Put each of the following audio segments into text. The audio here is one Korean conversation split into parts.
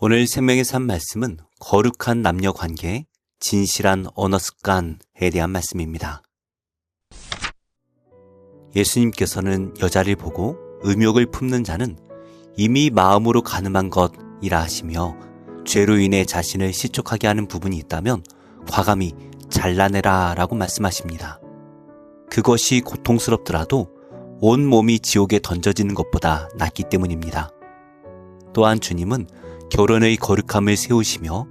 오늘 생명의 산 말씀은 거룩한 남녀 관계, 진실한 언어 습관에 대한 말씀입니다. 예수님께서는 여자를 보고 음욕을 품는 자는 이미 마음으로 간음한 것이라 하시며, 죄로 인해 자신을 실족하게 하는 부분이 있다면 과감히 잘라내라 라고 말씀하십니다. 그것이 고통스럽더라도 온 몸이 지옥에 던져지는 것보다 낫기 때문입니다. 또한 주님은 결혼의 거룩함을 세우시며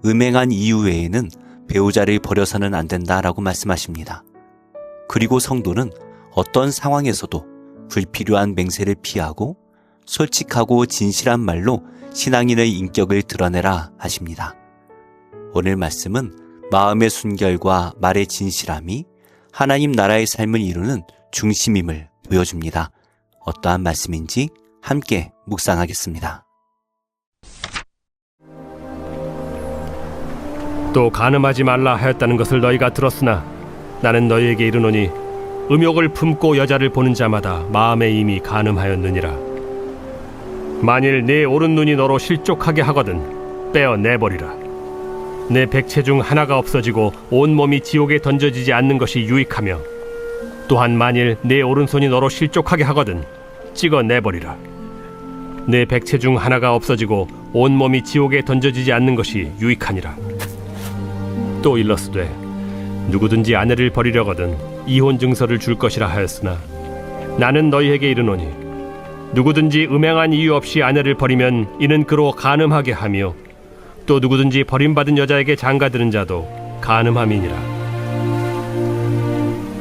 음행한 이유 외에는 배우자를 버려서는 안 된다라고 말씀하십니다. 그리고 성도는 어떤 상황에서도 불필요한 맹세를 피하고 솔직하고 진실한 말로 신앙인의 인격을 드러내라 하십니다. 오늘 말씀은 마음의 순결과 말의 진실함이 하나님 나라의 삶을 이루는 중심임을 보여줍니다. 어떠한 말씀인지 함께 묵상하겠습니다. 또 간음하지 말라 하였다는 것을 너희가 들었으나 나는 너희에게 이르노니 음욕을 품고 여자를 보는 자마다 마음에 이미 간음하였느니라. 만일 네 오른 눈이 너로 실족하게 하거든 빼어 내버리라. 내 백체 중 하나가 없어지고 온 몸이 지옥에 던져지지 않는 것이 유익하며, 또한 만일 내 오른손이 너로 실족하게 하거든 찍어 내버리라. 내 백체 중 하나가 없어지고 온 몸이 지옥에 던져지지 않는 것이 유익하니라. 또 일러스되 누구든지 아내를 버리려거든 이혼 증서를 줄 것이라 하였으나 나는 너희에게 이르노니 누구든지 음행한 이유 없이 아내를 버리면 이는 그로 간음하게 하며, 또 누구든지 버림받은 여자에게 장가드는 자도 간음함이니라.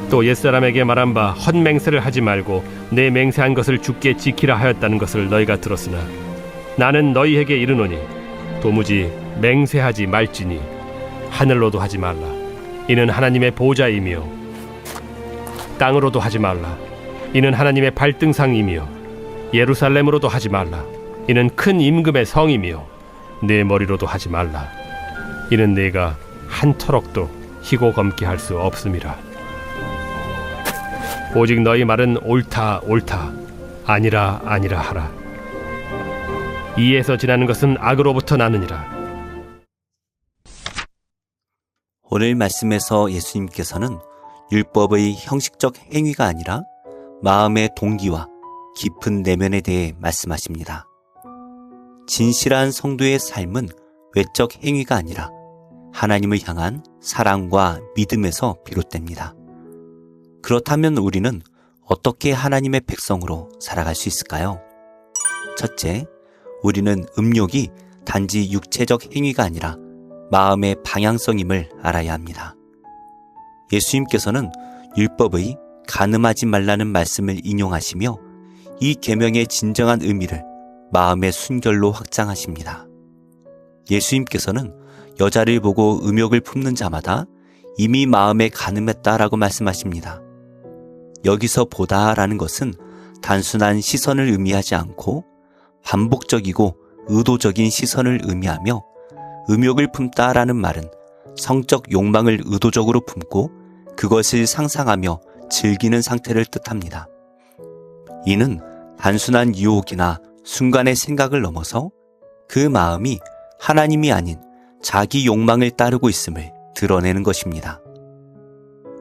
또 옛사람에게 말한 바 헛맹세를 하지 말고 내 맹세한 것을 주께 지키라 하였다는 것을 너희가 들었으나 나는 너희에게 이르노니 도무지 맹세하지 말지니 하늘로도 하지 말라. 이는 하나님의 보좌이며, 땅으로도 하지 말라. 이는 하나님의 발등상이며, 예루살렘으로도 하지 말라. 이는 큰 임금의 성이며, 내 머리로도 하지 말라. 이는 내가 한 터럭도 희고 검게 할 수 없음이라. 오직 너희 말은 옳다 옳다, 아니라 아니라 하라. 이에서 지나는 것은 악으로부터 나느니라. 오늘 말씀에서 예수님께서는 율법의 형식적 행위가 아니라 마음의 동기와 깊은 내면에 대해 말씀하십니다. 진실한 성도의 삶은 외적 행위가 아니라 하나님을 향한 사랑과 믿음에서 비롯됩니다. 그렇다면 우리는 어떻게 하나님의 백성으로 살아갈 수 있을까요? 첫째, 우리는 음욕이 단지 육체적 행위가 아니라 마음의 방향성임을 알아야 합니다. 예수님께서는 율법의 간음하지 말라는 말씀을 인용하시며 이 계명의 진정한 의미를 마음의 순결로 확장하십니다. 예수님께서는 여자를 보고 음욕을 품는 자마다 이미 마음에 간음했다라고 말씀하십니다. 여기서 보다라는 것은 단순한 시선을 의미하지 않고 반복적이고 의도적인 시선을 의미하며, 음욕을 품다라는 말은 성적 욕망을 의도적으로 품고 그것을 상상하며 즐기는 상태를 뜻합니다. 이는 단순한 유혹이나 순간의 생각을 넘어서 그 마음이 하나님이 아닌 자기 욕망을 따르고 있음을 드러내는 것입니다.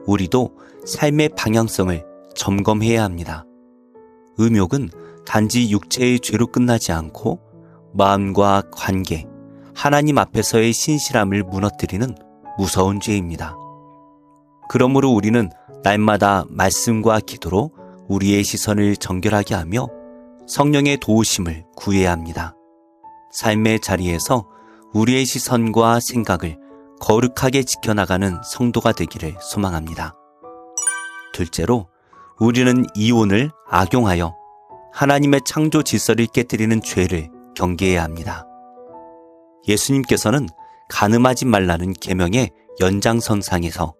우리도 삶의 방향성을 점검해야 합니다. 음욕은 단지 육체의 죄로 끝나지 않고 마음과 관계, 하나님 앞에서의 신실함을 무너뜨리는 무서운 죄입니다. 그러므로 우리는 날마다 말씀과 기도로 우리의 시선을 정결하게 하며 성령의 도우심을 구해야 합니다. 삶의 자리에서 우리의 시선과 생각을 거룩하게 지켜나가는 성도가 되기를 소망합니다. 둘째로, 우리는 이혼을 악용하여 하나님의 창조 질서를 깨뜨리는 죄를 경계해야 합니다. 예수님께서는 간음하지 말라는 계명의 연장선상에서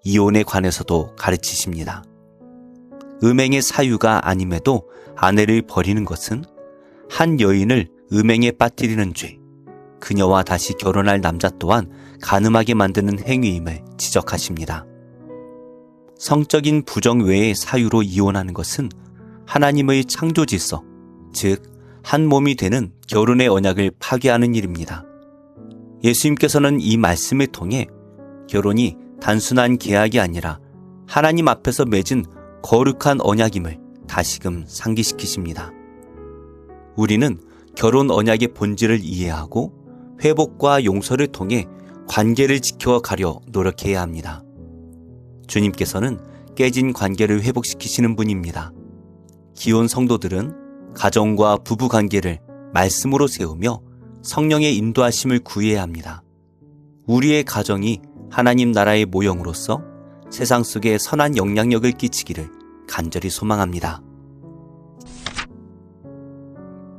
이혼에 관해서도 가르치십니다. 음행의 사유가 아님에도 아내를 버리는 것은 한 여인을 음행에 빠뜨리는 죄, 그녀와 다시 결혼할 남자 또한 간음하게 만드는 행위임을 지적하십니다. 성적인 부정 외의 사유로 이혼하는 것은 하나님의 창조 질서, 즉 한 몸이 되는 결혼의 언약을 파괴하는 일입니다. 예수님께서는 이 말씀을 통해 결혼이 단순한 계약이 아니라 하나님 앞에서 맺은 거룩한 언약임을 다시금 상기시키십니다. 우리는 결혼 언약의 본질을 이해하고 회복과 용서를 통해 관계를 지켜가려 노력해야 합니다. 주님께서는 깨진 관계를 회복시키시는 분입니다. 기혼 성도들은 가정과 부부 관계를 말씀으로 세우며 성령의 인도하심을 구해야 합니다. 우리의 가정이 하나님 나라의 모형으로서 세상 속에 선한 영향력을 끼치기를 간절히 소망합니다.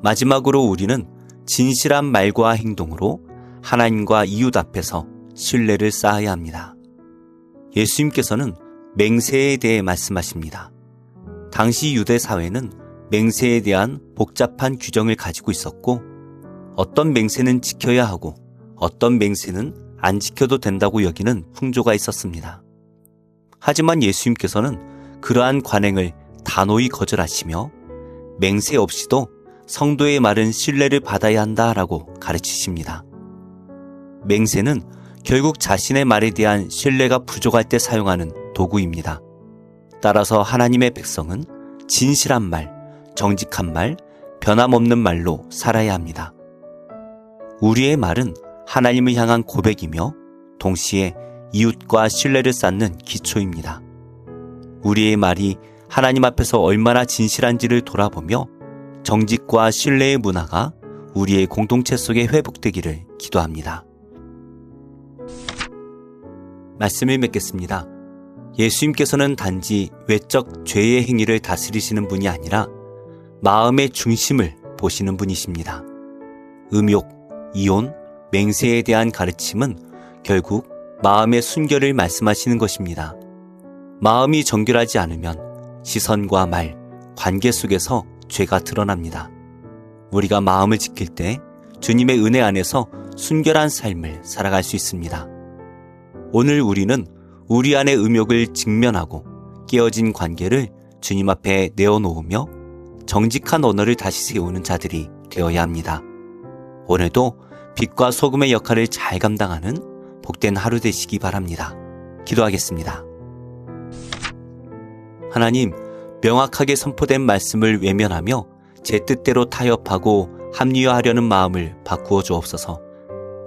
마지막으로 우리는 진실한 말과 행동으로 하나님과 이웃 앞에서 신뢰를 쌓아야 합니다. 예수님께서는 맹세에 대해 말씀하십니다. 당시 유대 사회는 맹세에 대한 복잡한 규정을 가지고 있었고 어떤 맹세는 지켜야 하고 어떤 맹세는 안 지켜도 된다고 여기는 풍조가 있었습니다. 하지만 예수님께서는 그러한 관행을 단호히 거절하시며 맹세 없이도 성도의 말은 신뢰를 받아야 한다라고 가르치십니다. 맹세는 결국 자신의 말에 대한 신뢰가 부족할 때 사용하는 도구입니다. 따라서 하나님의 백성은 진실한 말, 정직한 말, 변함없는 말로 살아야 합니다. 우리의 말은 하나님을 향한 고백이며 동시에 이웃과 신뢰를 쌓는 기초입니다. 우리의 말이 하나님 앞에서 얼마나 진실한지를 돌아보며 정직과 신뢰의 문화가 우리의 공동체 속에 회복되기를 기도합니다. 말씀을 맺겠습니다. 예수님께서는 단지 외적 죄의 행위를 다스리시는 분이 아니라 마음의 중심을 보시는 분이십니다. 음욕, 이혼, 맹세에 대한 가르침은 결국 마음의 순결을 말씀하시는 것입니다. 마음이 정결하지 않으면 시선과 말, 관계 속에서 죄가 드러납니다. 우리가 마음을 지킬 때 주님의 은혜 안에서 순결한 삶을 살아갈 수 있습니다. 오늘 우리는 우리 안의 음욕을 직면하고 깨어진 관계를 주님 앞에 내어놓으며 정직한 언어를 다시 세우는 자들이 되어야 합니다. 오늘도 빛과 소금의 역할을 잘 감당하는 복된 하루 되시기 바랍니다. 기도하겠습니다. 하나님, 명확하게 선포된 말씀을 외면하며 제 뜻대로 타협하고 합리화하려는 마음을 바꾸어 주옵소서.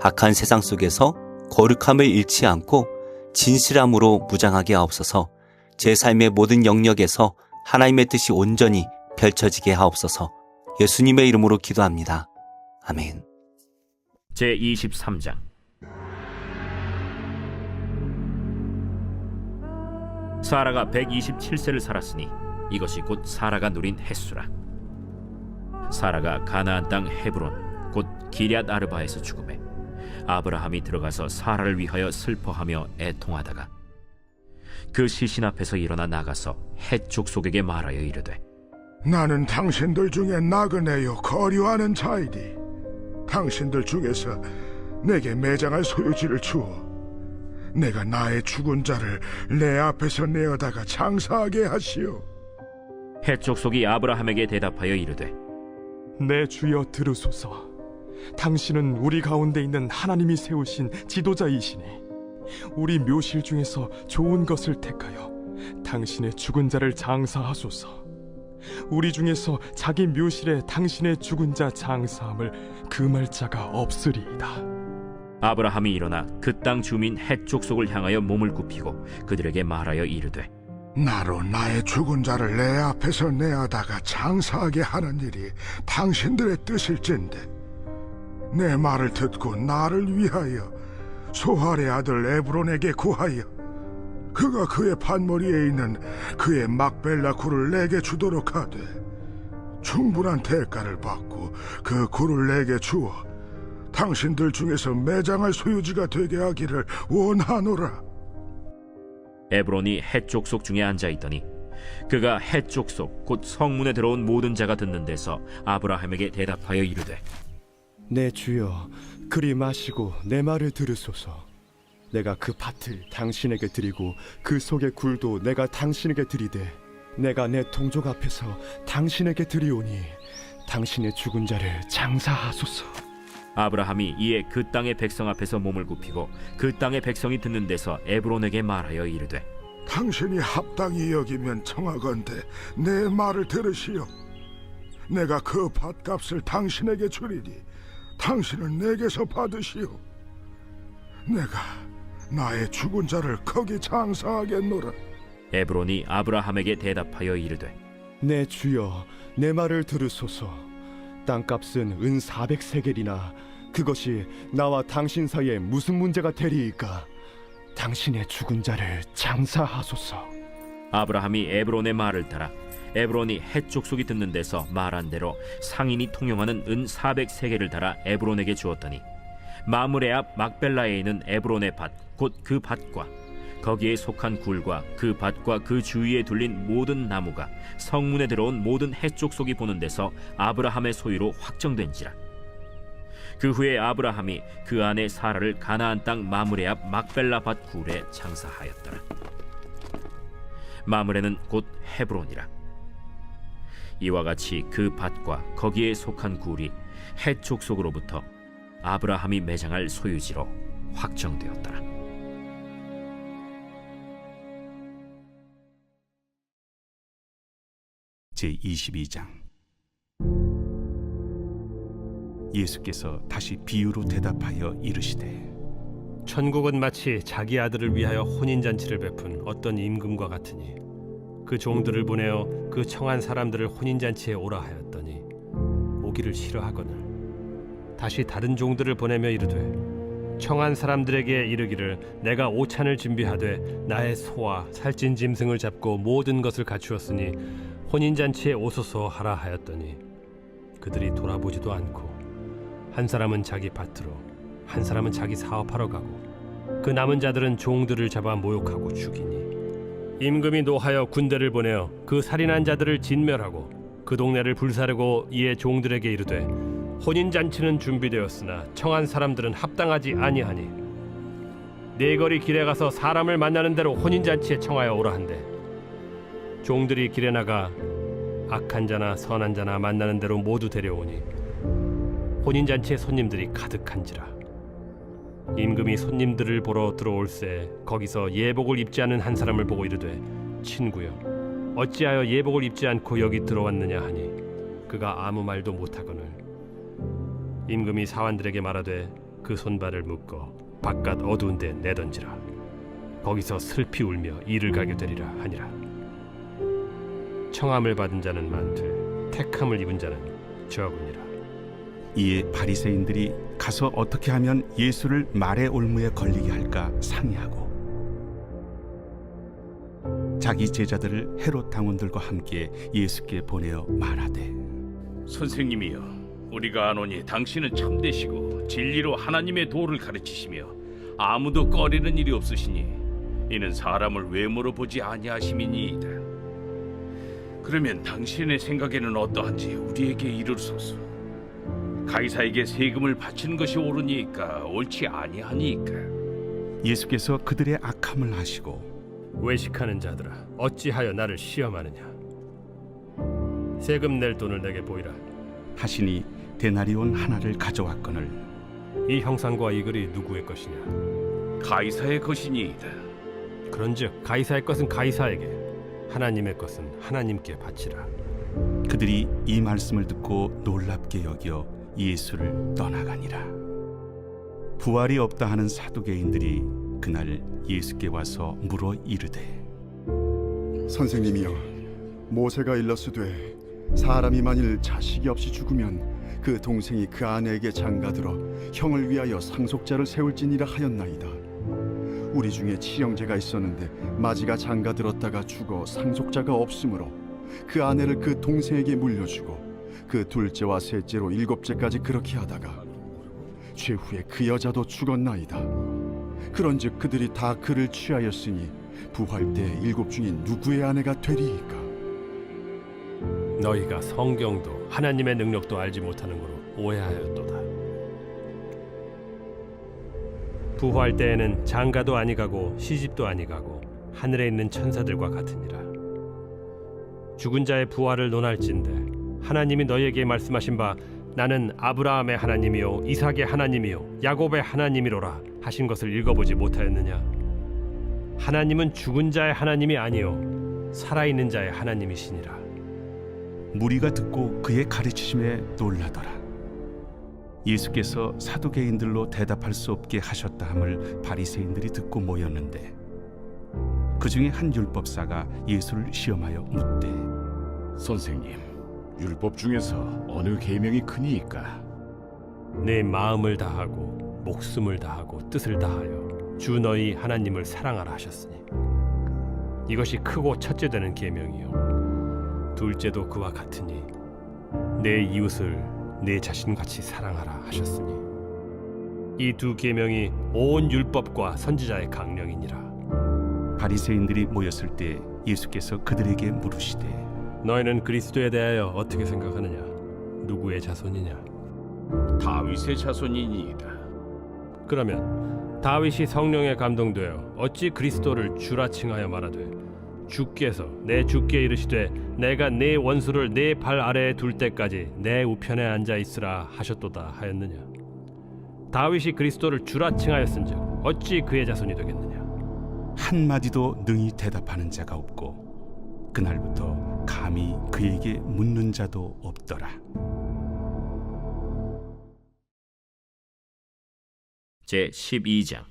악한 세상 속에서 거룩함을 잃지 않고 진실함으로 무장하게 하옵소서. 제 삶의 모든 영역에서 하나님의 뜻이 온전히 펼쳐지게 하옵소서. 예수님의 이름으로 기도합니다. 아멘. 제23장 사라가 127세를 살았으니 이것이 곧 사라가 누린 햇수라. 사라가 가나안 땅 헤브론 곧 기럇 아르바에서 죽음에 아브라함이 들어가서 사라를 위하여 슬퍼하며 애통하다가 그 시신 앞에서 일어나 나가서 헷 족속에게 말하여 이르되 나는 당신들 중에 나그네요 거류하는 자이니 당신들 중에서 내게 매장할 소유지를 주어 내가 나의 죽은 자를 내 앞에서 내어다가 장사하게 하시오. 헷 족속이 아브라함에게 대답하여 이르되 내 주여 들으소서. 당신은 우리 가운데 있는 하나님이 세우신 지도자이시니 우리 묘실 중에서 좋은 것을 택하여 당신의 죽은 자를 장사하소서. 우리 중에서 자기 묘실에 당신의 죽은 자 장사함을 금할 자가 없으리이다. 아브라함이 일어나 그 땅 주민 헷 족속을 향하여 몸을 굽히고 그들에게 말하여 이르되 나로 나의 죽은 자를 내 앞에서 내어다가 장사하게 하는 일이 당신들의 뜻일진데 내 말을 듣고 나를 위하여 소할의 아들 에브론에게 구하여 그가 그의 판머리에 있는 그의 막벨라 굴을 내게 주도록 하되 충분한 대가를 받고 그 굴을 내게 주어 당신들 중에서 매장할 소유지가 되게 하기를 원하노라. 에브론이 헷 족속 중에 앉아있더니 그가 헷 족속 곧 성문에 들어온 모든 자가 듣는 데서 아브라함에게 대답하여 이르되 내 주여 그리 마시고 내 말을 들으소서. 내가 그 밭을 당신에게 드리고 그 속의 굴도 내가 당신에게 드리되 내가 내 동족 앞에서 당신에게 드리오니 당신의 죽은 자를 장사하소서. 아브라함이 이에 그 땅의 백성 앞에서 몸을 굽히고 그 땅의 백성이 듣는 데서 에브론에게 말하여 이르되 당신이 합당히 여기면 청하건대 내 말을 들으시오. 내가 그 밭값을 당신에게 주리니 당신은 내게서 받으시오. 내가 나의 죽은 자를 거기 장사하겠노라. 에브론이 아브라함에게 대답하여 이르되 내 주여, 내 말을 들으소서. 땅값은 은 400세겔이나 그것이 나와 당신 사이에 무슨 문제가 되리이까? 당신의 죽은 자를 장사하소서. 아브라함이 에브론의 말을 따라 에브론이 헷 족속이 듣는 데서 말한 대로 상인이 통용하는 은 400세겔을 달아 에브론에게 주었더니 마므레 앞 막벨라에 있는 에브론의 밭 곧 그 밭과 거기에 속한 굴과 그 밭과 그 주위에 둘린 모든 나무가 성문에 들어온 모든 헷 족속이 보는 데서 아브라함의 소유로 확정된지라. 그 후에 아브라함이 그 아내 사라를 가나안 땅 마므레 앞 막벨라 밭 굴에 장사하였더라. 마므레는 곧 헤브론이라. 이와 같이 그 밭과 거기에 속한 굴이 헷 족속으로부터 아브라함이 매장할 소유지로 확정되었더라. 제22장. 예수께서 다시 비유로 대답하여 이르시되 천국은 마치 자기 아들을 위하여 혼인잔치를 베푼 어떤 임금과 같으니 그 종들을 보내어 그 청한 사람들을 혼인잔치에 오라 하였더니 오기를 싫어하거늘 다시 다른 종들을 보내며 이르되 청한 사람들에게 이르기를 내가 오찬을 준비하되 나의 소와 살찐 짐승을 잡고 모든 것을 갖추었으니 혼인잔치에 오소서 하라 하였더니 그들이 돌아보지도 않고 한 사람은 자기 밭으로 한 사람은 자기 사업하러 가고 그 남은 자들은 종들을 잡아 모욕하고 죽이니 임금이 노하여 군대를 보내어 그 살인한 자들을 진멸하고 그 동네를 불사르고 이에 종들에게 이르되 혼인잔치는 준비되었으나 청한 사람들은 합당하지 아니하니 네거리 길에 가서 사람을 만나는 대로 혼인잔치에 청하여 오라 한대 종들이 길에 나가 악한 자나 선한 자나 만나는 대로 모두 데려오니 혼인잔치에 손님들이 가득한지라. 임금이 손님들을 보러 들어올새 거기서 예복을 입지 않은 한 사람을 보고 이르되 친구여 어찌하여 예복을 입지 않고 여기 들어왔느냐 하니 그가 아무 말도 못하거늘 임금이 사환들에게 말하되 그 손발을 묶어 바깥 어두운 데 내던지라. 거기서 슬피 울며 이를 가게 되리라 하니라. 청함을 받은 자는 많되 택함을 입은 자는 적으니라. 이에 바리새인들이 가서 어떻게 하면 예수를 말의 올무에 걸리게 할까 상의하고 자기 제자들을 헤롯 당원들과 함께 예수께 보내어 말하되 선생님이여, 우리가 아노니 당신은 참되시고 진리로 하나님의 도를 가르치시며 아무도 꺼리는 일이 없으시니 이는 사람을 외모로 보지 아니하심이니이다. 그러면 당신의 생각에는 어떠한지 우리에게 이르소서. 가이사에게 세금을 바치는 것이 옳으니까 옳지 아니하니까. 예수께서 그들의 악함을 아시고 외식하는 자들아 어찌하여 나를 시험하느냐. 세금 낼 돈을 내게 보이라. 하시니 데나리온 하나를 가져왔거늘 이 형상과 이 글이 누구의 것이냐. 가이사의 것이니이다. 그런즉 가이사의 것은 가이사에게 하나님의 것은 하나님께 바치라. 그들이 이 말씀을 듣고 놀랍게 여겨 예수를 떠나가니라. 부활이 없다 하는 사두개인들이 그날 예수께 와서 물어 이르되 선생님이여, 모세가 일렀으되 사람이 만일 자식이 없이 죽으면 그 동생이 그 아내에게 장가들어 형을 위하여 상속자를 세울지니라 하였나이다. 우리 중에 치형제가 있었는데 마지가 장가들었다가 죽어 상속자가 없으므로 그 아내를 그 동생에게 물려주고 그 둘째와 셋째로 일곱째까지 그렇게 하다가 최후에 그 여자도 죽었나이다. 그런즉 그들이 다 그를 취하였으니 부활 때 일곱 중에 누구의 아내가 되리이까? 너희가 성경도 하나님의 능력도 알지 못하는 거로 오해하였도다. 부활 때에는 장가도 아니가고 시집도 아니가고 하늘에 있는 천사들과 같으니라. 죽은 자의 부활을 논할진대 하나님이 너희에게 말씀하신 바 나는 아브라함의 하나님이요 이삭의 하나님이요 야곱의 하나님이로라 하신 것을 읽어보지 못하였느냐? 하나님은 죽은 자의 하나님이 아니요 살아있는 자의 하나님이시니라. 무리가 듣고 그의 가르치심에 놀라더라. 예수께서 사두개인들로 대답할 수 없게 하셨다 함을 바리새인들이 듣고 모였는데 그 중에 한 율법사가 예수를 시험하여 묻되 선생님, 율법 중에서 어느 계명이 크니이까? 내 마음을 다하고 목숨을 다하고 뜻을 다하여 주 너희 하나님을 사랑하라 하셨으니 이것이 크고 첫째 되는 계명이요 둘째도 그와 같으니 내 이웃을 내 자신같이 사랑하라 하셨으니 이 두 계명이 온 율법과 선지자의 강령이니라. 바리새인들이 모였을 때 예수께서 그들에게 물으시되 너희는 그리스도에 대하여 어떻게 생각하느냐? 누구의 자손이냐? 다윗의 자손이니이다. 그러면 다윗이 성령에 감동되어 어찌 그리스도를 주라 칭하여 말하되 주께서 내 주께 이르시되 내가 네 원수를 네 발 아래에 둘 때까지 내 우편에 앉아 있으라 하셨도다 하였느냐? 다윗이 그리스도를 주라 칭하였은즉 어찌 그의 자손이 되겠느냐? 한마디도 능히 대답하는 자가 없고 그날부터 감히 그에게 묻는 자도 없더라. 제12장.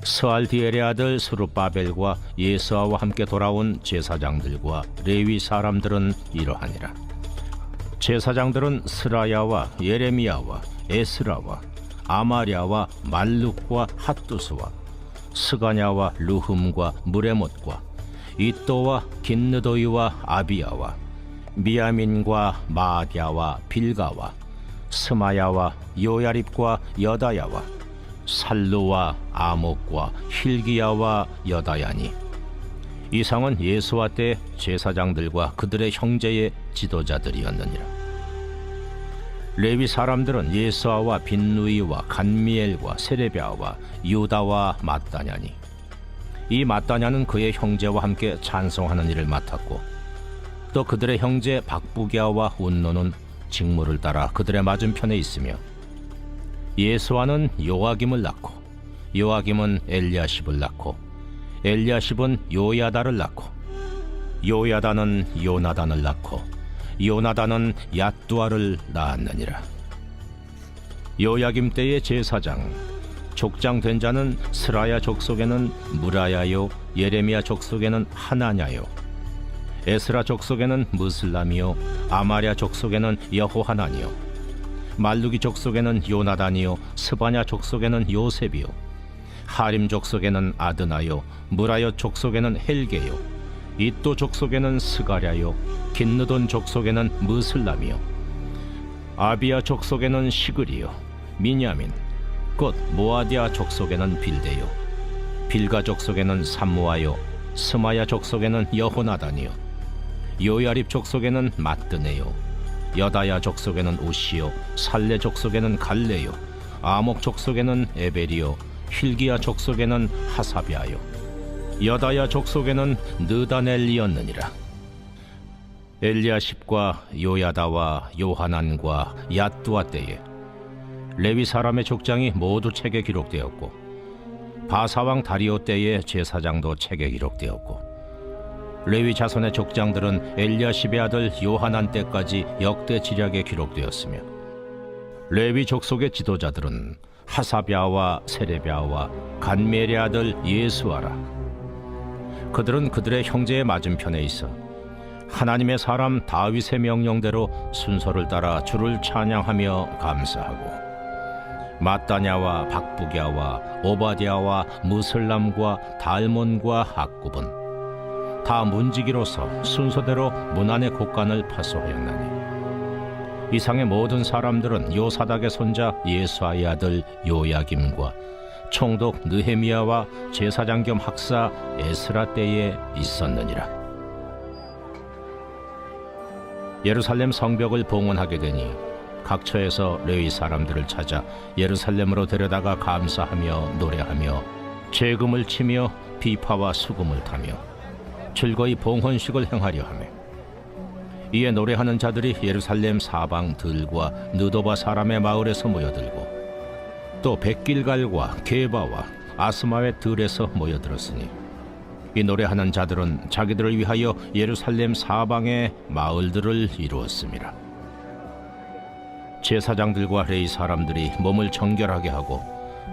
스알디엘의 아들 스룹바벨과 예수아와 함께 돌아온 제사장들과 레위 사람들은 이러하니라. 제사장들은 스라야와 예레미야와 에스라와 아마랴와 말룩과 핫두스와 스가냐와 루흠과 무레못과 이또와 긴느도이와 아비야와 미야민과 마아디아와 빌가와 스마야와 요야립과 여다야와 살루와 아목과 힐기야와 여다야니 이상은 예수와 때 제사장들과 그들의 형제의 지도자들이었느니라. 레위 사람들은 예수아와 빈누이와 간미엘과 세레비아와 유다와 마따냐니 이 마따냐는 그의 형제와 함께 찬송하는 일을 맡았고 또 그들의 형제 박부기야와 운노는 직무를 따라 그들의 맞은편에 있으며 예수아는 요아김을 낳고 요아김은 엘리야십을 낳고 엘리야십은 요야다를 낳고 요야다는 요나단을 낳고 요나단은 얏두아를 낳았느니라. 요야김 때의 제사장 족장 된 자는 스라야 족속에는 무라야요 예레미야 족속에는 하나냐요 에스라 족속에는 무슬람이요 아마랴 족속에는 여호하나니요 말루기 족속에는 요나단이요 스바냐 족속에는 요셉이요 하림 족속에는 아드나요 무라여 족속에는 헬게요 이또 족속에는 스가랴요 긴느돈 족속에는 무슬람이요 아비야 족속에는 시그리요 미냐민 곧 모아디아 족속에는 빌데요 빌가 족속에는 삼무아요 스마야 족속에는 여호나단이요 요야립 족속에는 마뜨네요 여다야 족속에는 우시요 살레 족속에는 갈레요 아목 족속에는 에벨이요 힐기야 족속에는 하사비아요 여다야 족속에는 느다넬리였느니라. 엘리야십과 요야다와 요하난과 얏두아 때에 레위 사람의 족장이 모두 책에 기록되었고 바사왕 다리오 때의 제사장도 책에 기록되었고 레위 자손의 족장들은 엘리야십의 아들 요하난 때까지 역대 지략에 기록되었으며 레위 족속의 지도자들은 하사비아와 세레비아와 간멜의 아들 예수아라. 그들은 그들의 형제의 맞은편에 있어 하나님의 사람 다윗의 명령대로 순서를 따라 주를 찬양하며 감사하고 마따냐와 박부기야와 오바디아와 무슬람과 달몬과 악굽은 다 문지기로서 순서대로 문안의 곡간을 파수하였나니 이상의 모든 사람들은 요사닥의 손자 예수아의 아들 요야김과 총독 느헤미야와 제사장 겸 학사 에스라 때에 있었느니라. 예루살렘 성벽을 봉헌하게 되니 각처에서 레위 사람들을 찾아 예루살렘으로 데려다가 감사하며 노래하며 재금을 치며 비파와 수금을 타며 즐거이 봉헌식을 행하려 하며 이에 노래하는 자들이 예루살렘 사방 들과 느도바 사람의 마을에서 모여들고 또 백길갈과 게바와 아스마의 들에서 모여들었으니 이 노래하는 자들은 자기들을 위하여 예루살렘 사방의 마을들을 이루었습니다. 제사장들과 레위 사람들이 몸을 정결하게 하고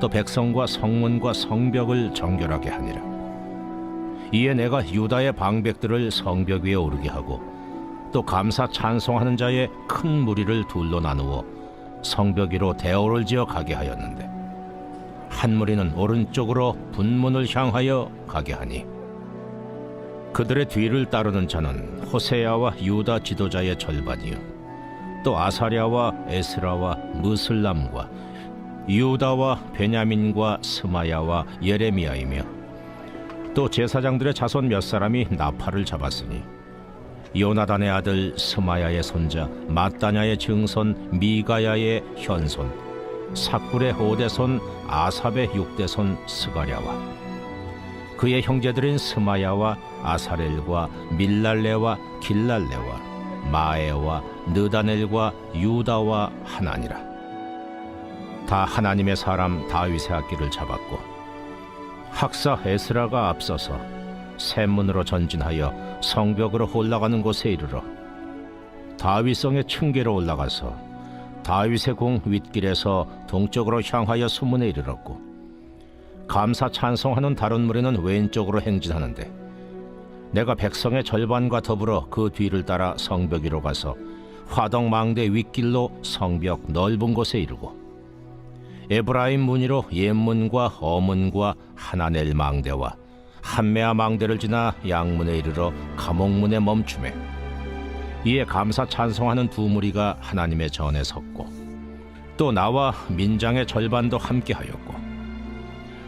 또 백성과 성문과 성벽을 정결하게 하니라. 이에 내가 유다의 방백들을 성벽 위에 오르게 하고 또 감사 찬송하는 자의 큰 무리를 둘로 나누어 성벽 위로 대오를 지어 가게 하였는데 한 무리는 오른쪽으로 분문을 향하여 가게 하니 그들의 뒤를 따르는 자는 호세야와 유다 지도자의 절반이요 또 아사랴와 에스라와 무슬람과 유다와 베냐민과 스마야와 예레미야이며 또 제사장들의 자손 몇 사람이 나팔을 잡았으니 요나단의 아들 스마야의 손자 마따냐의 증손 미가야의 현손 삭굴의 5대손 아삽의 6대손 스가랴와 그의 형제들인 스마야와 아사렐과 밀랄레와 길랄레와 마에와 느다넬과 유다와 하나니라. 다 하나님의 사람 다윗의 악기를 잡았고 학사 에스라가 앞서서 샘문으로 전진하여 성벽으로 올라가는 곳에 이르러 다윗성의 층계로 올라가서 다윗의 궁 윗길에서 동쪽으로 향하여 수문에 이르렀고 감사 찬송하는 다른 무리는 왼쪽으로 행진하는데 내가 백성의 절반과 더불어 그 뒤를 따라 성벽 위로 가서 화덕망대 윗길로 성벽 넓은 곳에 이르고 에브라임 문이로 옛문과 어문과 하나넬 망대와 한메아 망대를 지나 양문에 이르러 감옥문에 멈추매 이에 감사 찬송하는 두 무리가 하나님의 전에 섰고 또 나와 민장의 절반도 함께하였고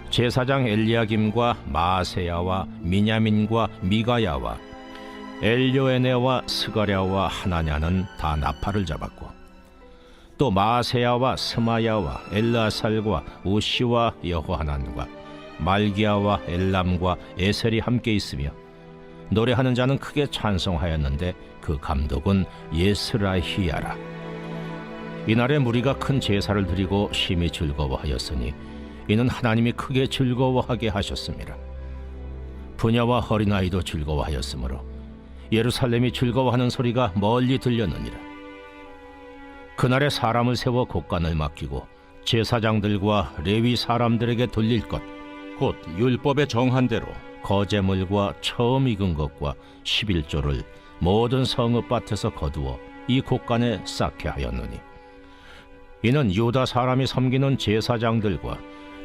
제사장 엘리야김과 마아세야와 미냐민과 미가야와 엘요에네와 스가랴와 하나냐는 다 나팔을 잡았고 또 마아세야와 스마야와 엘르아살과 우시와 여호하난과 말기야와 엘람과 에셀이 함께 있으며 노래하는 자는 크게 찬송하였는데 그 감독은 예스라히야라. 이날에 무리가 큰 제사를 드리고 심히 즐거워하였으니 이는 하나님이 크게 즐거워하게 하셨습니다. 부녀와 어린아이도 즐거워하였으므로 예루살렘이 즐거워하는 소리가 멀리 들렸느니라. 그날에 사람을 세워 곡간을 맡기고 제사장들과 레위 사람들에게 돌릴 것 곧 율법에 정한 대로 거제물과 처음 익은 것과 11조를 모든 성읍밭에서 거두어 이 곡간에 쌓게 하였느니 이는 유다 사람이 섬기는 제사장들과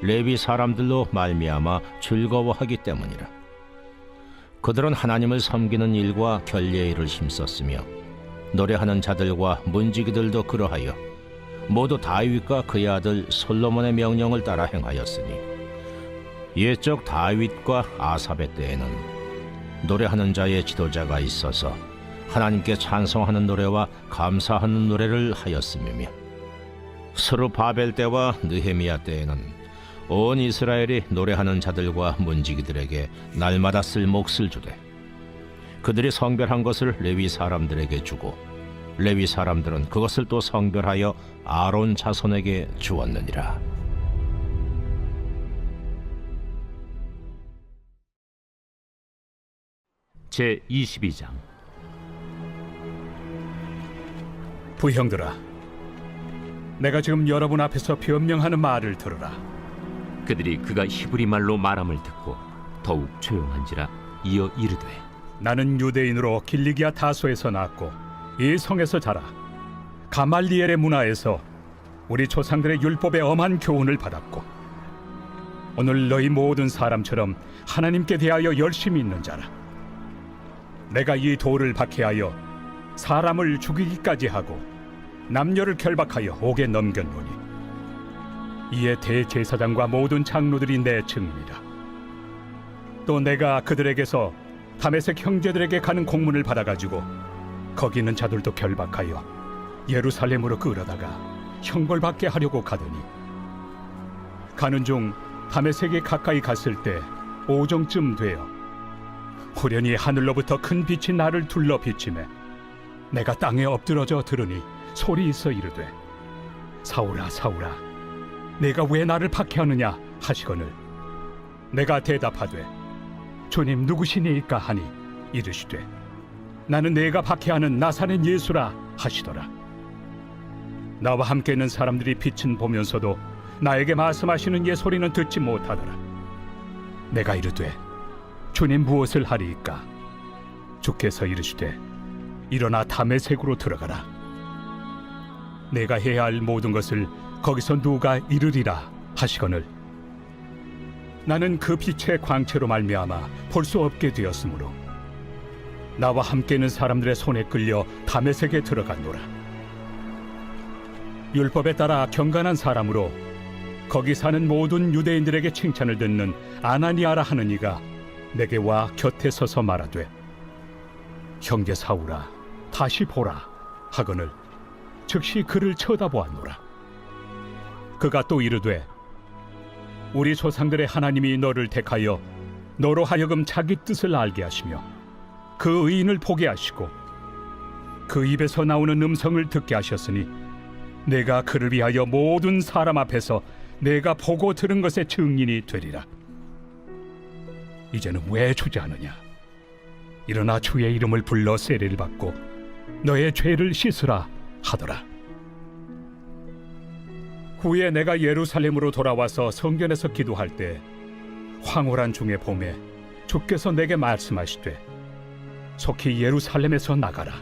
레위 사람들로 말미암아 즐거워하기 때문이라. 그들은 하나님을 섬기는 일과 결례의 일을 힘썼으며 노래하는 자들과 문지기들도 그러하여 모두 다윗과 그의 아들 솔로몬의 명령을 따라 행하였으니 옛적 다윗과 아삽의 때에는 노래하는 자의 지도자가 있어서 하나님께 찬송하는 노래와 감사하는 노래를 하였으며 스룹바벨 때와 느헤미야 때에는 온 이스라엘이 노래하는 자들과 문지기들에게 날마다 쓸 몫을 주되 그들이 성별한 것을 레위 사람들에게 주고 레위 사람들은 그것을 또 성별하여 아론 자손에게 주었느니라. 제22장. 부형들아, 내가 지금 여러분 앞에서 변명하는 말을 들으라. 그들이 그가 히브리 말로 말함을 듣고 더욱 조용한지라 이어 이르되 나는 유대인으로 길리기아 다소에서 낳았고 이 성에서 자라 가말리엘의 문화에서 우리 조상들의 율법의 엄한 교훈을 받았고 오늘 너희 모든 사람처럼 하나님께 대하여 열심히 있는 자라. 내가 이 돌을 박해하여 사람을 죽이기까지 하고 남녀를 결박하여 옥에 넘겼노니 이에 대제사장과 모든 장로들이 내 증인이라. 또 내가 그들에게서 다메섹 형제들에게 가는 공문을 받아가지고 거기 있는 자들도 결박하여 예루살렘으로 끌어다가 형벌받게 하려고 가더니 가는 중 다메섹에 가까이 갔을 때 오정쯤 되어 후련히 하늘로부터 큰 빛이 나를 둘러 비치매 내가 땅에 엎드러져 들으니 소리 있어 이르되 사울아 사울아 내가 왜 나를 박해하느냐 하시거늘 내가 대답하되 주님 누구시니이까 하니 이르시되 나는 내가 박해하는 나사렛 예수라 하시더라. 나와 함께 있는 사람들이 빛은 보면서도 나에게 말씀하시는 예 소리는 듣지 못하더라. 내가 이르되 주님 무엇을 하리이까? 주께서 이르시되 일어나 다메섹으로 들어가라. 내가 해야 할 모든 것을 거기서 누가 이르리라 하시거늘 나는 그 빛의 광채로 말미암아 볼 수 없게 되었으므로 나와 함께 있는 사람들의 손에 끌려 다메섹에 들어갔노라. 율법에 따라 경건한 사람으로 거기 사는 모든 유대인들에게 칭찬을 듣는 아나니아라 하는 이가 내게 와 곁에 서서 말하되 형제 사울아 다시 보라 하거늘 즉시 그를 쳐다보았노라. 그가 또 이르되 우리 조상들의 하나님이 너를 택하여 너로 하여금 자기 뜻을 알게 하시며 그 의인을 보게 하시고 그 입에서 나오는 음성을 듣게 하셨으니 내가 그를 위하여 모든 사람 앞에서 내가 보고 들은 것의 증인이 되리라. 이제는 왜 주저하느냐? 일어나 주의 이름을 불러 세례를 받고 너의 죄를 씻으라 하더라. 후에 내가 예루살렘으로 돌아와서 성전에서 기도할 때 황홀한 중의 봄에 주께서 내게 말씀하시되 속히 예루살렘에서 나가라.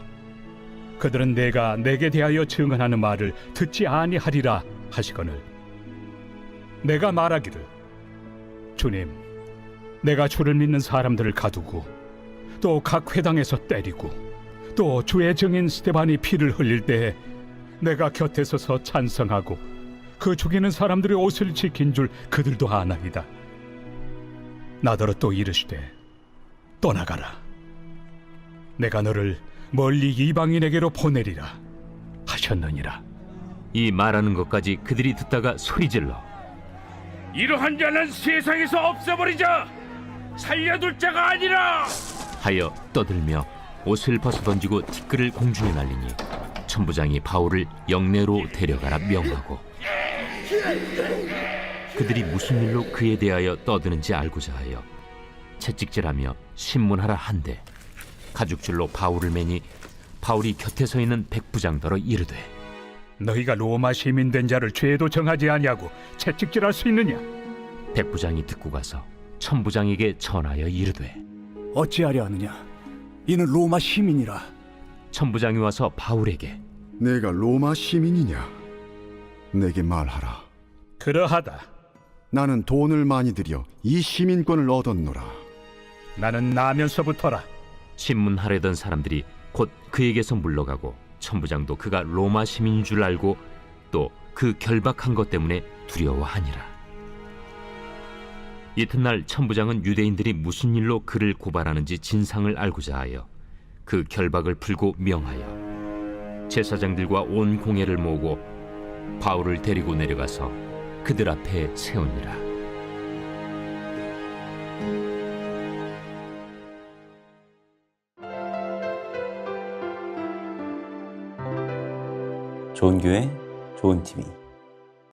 그들은 내가 내게 대하여 증언하는 말을 듣지 아니하리라 하시거늘 내가 말하기를 주님 내가 주를 믿는 사람들을 가두고 또 각 회당에서 때리고 또 주의 증인 스데반이 피를 흘릴 때에 내가 곁에 서서 찬성하고 그 죽이는 사람들의 옷을 지킨 줄 그들도 아나이다. 나더러 또 이르시되 떠나가라. 내가 너를 멀리 이방인에게로 보내리라 하셨느니라. 이 말하는 것까지 그들이 듣다가 소리질러 이러한 자는 세상에서 없애버리자. 살려둘 자가 아니라 하여 떠들며 옷을 벗어던지고 티끌을 공중에 날리니 천부장이 바울을 영내로 데려가라 명하고 그들이 무슨 일로 그에 대하여 떠드는지 알고자 하여 채찍질하며 신문하라 한데 가죽줄로 바울을 매니 바울이 곁에 서 있는 백부장더러 이르되 너희가 로마 시민 된 자를 죄도 정하지 아니하고 채찍질할 수 있느냐? 백부장이 듣고 가서 천부장에게 전하여 이르되 어찌하려 하느냐? 이는 로마 시민이라. 천부장이 와서 바울에게 내가 로마 시민이냐? 내게 말하라. 그러하다. 나는 돈을 많이 들여 이 시민권을 얻었노라. 나는 나면서부터라. 신문하려던 사람들이 곧 그에게서 물러가고 천부장도 그가 로마 시민인 줄 알고 또 그 결박한 것 때문에 두려워하니라. 이튿날 천부장은 유대인들이 무슨 일로 그를 고발하는지 진상을 알고자 하여 그 결박을 풀고 명하여 제사장들과 온 공회를 모으고 바울을 데리고 내려가서 그들 앞에 세우니라. 좋은 교회, 좋은 TV